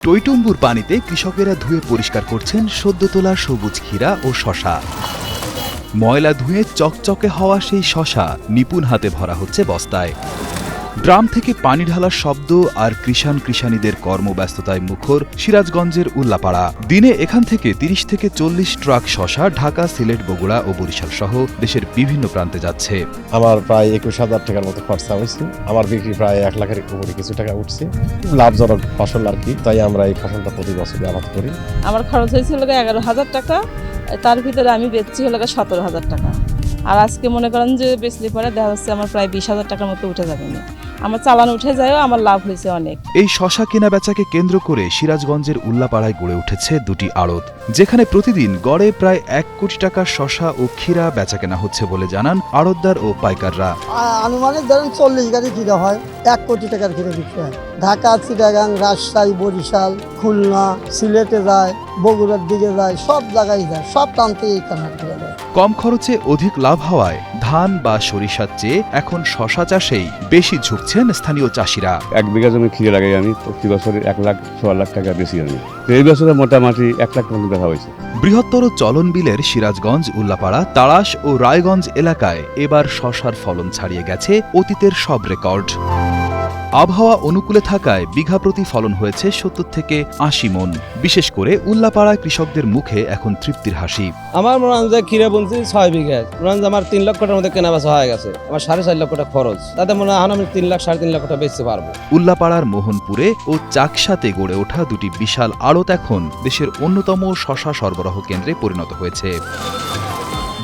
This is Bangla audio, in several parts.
টইটুম্বুর পানিতে কৃষকেরা ধুয়ে পরিষ্কার করছেন সদ্য তোলা সবুজ ক্ষীরা ও শশা। ময়লা ধুয়ে চকচকে হওয়া সেই শশা নিপুণ হাতে ভরা হচ্ছে বস্তায়। ড্রাম থেকে পানি ঢালার শব্দ আর কৃষাণীদের কর্মব্যস্ততায় মুখর সিরাজগঞ্জের উল্লাপাড়া। দিনে এখান থেকে ৩০ থেকে ৪০ ট্রাক শশা ঢাকা, সিলেট, বগুড়া ও বরিশাল সহ দেশের বিভিন্ন প্রান্তে যাচ্ছে। আমার প্রায় ২১,০০০ টাকার মতো খরচা হয়েছে। আমার বিক্রি প্রায় ১ লাখের উপরে কিছু টাকা উঠছে। লাভজনক ফসল আর কি, তাই আমরা এই ফসলটা প্রতি বছরই আবাদ করি। আমার খরচ হয়েছিল ১১,০০০ টাকা, তার ভিতরে আমি বেচছি ১৭,০০০ টাকা। আর আজকে মনে করেন যে বেচলে পরে দেখা যাচ্ছে আমার প্রায় ২০,০০০ টাকার মতো উঠে যাবে না। আমার চালান উঠে যায়ও, আমার লাভ হয়েছে অনেক। এই শশা কেনা বেচাকে কেন্দ্র করে সিরাজগঞ্জের উল্লাপাড়ায় গড়ে উঠেছে দুটি আড়ত, যেখানে প্রতিদিন গড়ে প্রায় ১ কোটি টাকার শশা ও ক্ষীরা বেচাকেনা হচ্ছে বলে জানান আড়তদার ও পাইকাররা। আনুমানিক ধরেন ৪০ গাড়ি ক্ষীরা হয়, ১ কোটি টাকার ক্ষীরা বিক্রি হয়। ঢাকা, চিটাগাং, রাজশাহী, বরিশাল, খুলনা, সিলেটে যায়, বগুড়ার দিকে যায়, সব জায়গায় যায়, সব প্রান্তে এই কানার ক্ষীরা যায়। কম খরচে অধিক লাভ হওয়ায় ধান বা সরিষার চেয়ে এখন শশা চাষেই বেশি ঝুঁকছেন স্থানীয় চাষিরা। ১ বিঘা জমি ক্ষীরা লাগাই আমি প্রতি বছরে ১,০০,০০০ লাখ টাকা বেশি আমি। এই বছরে মোটামুটি ১ লাখ টাকা দেখা হয়েছে। বৃহত্তর চলন বিলের সিরাজগঞ্জ, উল্লাপাড়া, তাড়াশ ও রায়গঞ্জ এলাকায় এবার শশার ফলন ছাড়িয়ে গেছে অতীতের সব রেকর্ড। আবহাওয়া অনুকূলে থাকায় বিঘা প্রতি ফলন হয়েছে ৭০ থেকে ৮০ মন। বিশেষ করে উল্লাপাড়া কৃষকদের মুখে এখন তৃপ্তির হাসি। আমার মনে হয় যে ক্ষীরা বুনছি ৬ বিঘা, মনে হয় আমার ৩ লক্ষ টাকার মধ্যে কেনা বেচা হয়ে গেছে। আমার ৪.৫ লক্ষ টাকা খরচ, তাতে মনে হয় আমি ৩ লাখ ৩.৫ লক্ষ টাকা বেচতে পারবো। উল্লাপাড়ার মোহনপুরে ও চাকসাতে গড়ে ওঠা দুটি বিশাল আড়ত এখন দেশের অন্যতম শশা সরবরাহ কেন্দ্রে পরিণত হয়েছে।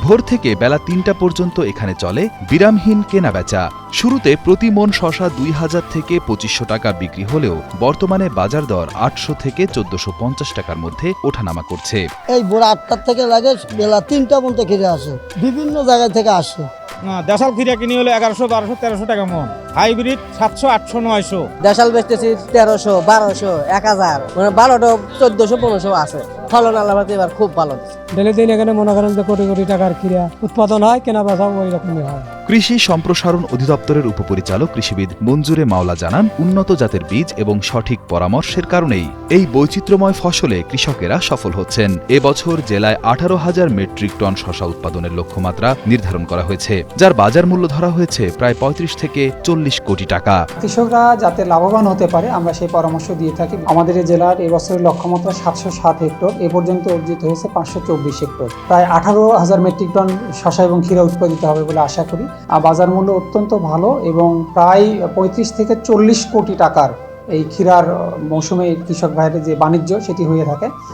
ভোর থেকে বেলা ৩টা পর্যন্ত এখানে চলে বিরামহীন কেনাবেচা। শুরুতে প্রতি মন শশা ২,০০০ থেকে ২৫০০ টাকা বিক্রি হলেও বর্তমানে বাজার দর ৮০০ থেকে ১৪৫০ টাকার মধ্যে ওঠানামা করছে। এই ভোর ৮টার থেকে লাগে বেলা ৩টা পর্যন্ত ক্ষীরা আসে, বিভিন্ন জায়গা থেকে আসে। দেশাল ক্ষীরা কিনে হলে ১১০০, ১২০০, ১৩০০ টাকা মন। হাইব্রিড ৭০০, ৮০০, ৯০০। দেশাল বেচতেছি ১৩০০, ১২০০, ১০০০, মানে ১২টা ১৪০০, ১৫০০ আছে। ফলন আল্লাহর এবার খুব ভালো। ডেলি দিন এখানে মনে করেন যে কোটি কোটি টাকার ক্ষীরা উৎপাদন হয়, কেনা বেচাও ওই রকমই হয়। কৃষি সম্প্রসারণ অধিদপ্তরের উপপরিচালক কৃষিবিদ মঞ্জুরে মাওলা জানান, উন্নত জাতের বীজ এবং সঠিক পরামর্শের কারণেই এই বৈচিত্র্যময় ফসলে কৃষকেরা সফল হচ্ছেন। এবছর জেলায় ১৮,০০০ মেট্রিক টন শশা উৎপাদনের লক্ষ্যমাত্রা নির্ধারণ করা হয়েছে, যার বাজার মূল্য ধরা হয়েছে প্রায় ৩৫ থেকে ৪০ কোটি টাকা। কৃষকরা যাতে লাভবান হতে পারে আমরা সেই পরামর্শ দিয়ে থাকি। আমাদের এই জেলার এবছরের লক্ষ্যমাত্রা ৭০৭ হেক্টর, এ পর্যন্ত অর্জিত হয়েছে ৫২৪ হেক্টর। প্রায় ১৮,০০০ মেট্রিক টন শশা এবং ক্ষীরা উৎপাদিত হবে বলে আশা করি। বাজার মূল্য অত্যন্ত ভালো এবং প্রায় ৩৫ থেকে ৪০ কোটি টাকার এই ক্ষীরার মৌসুমে কৃষক ভাইয়ের যে বাণিজ্য সেটি হয়ে থাকে।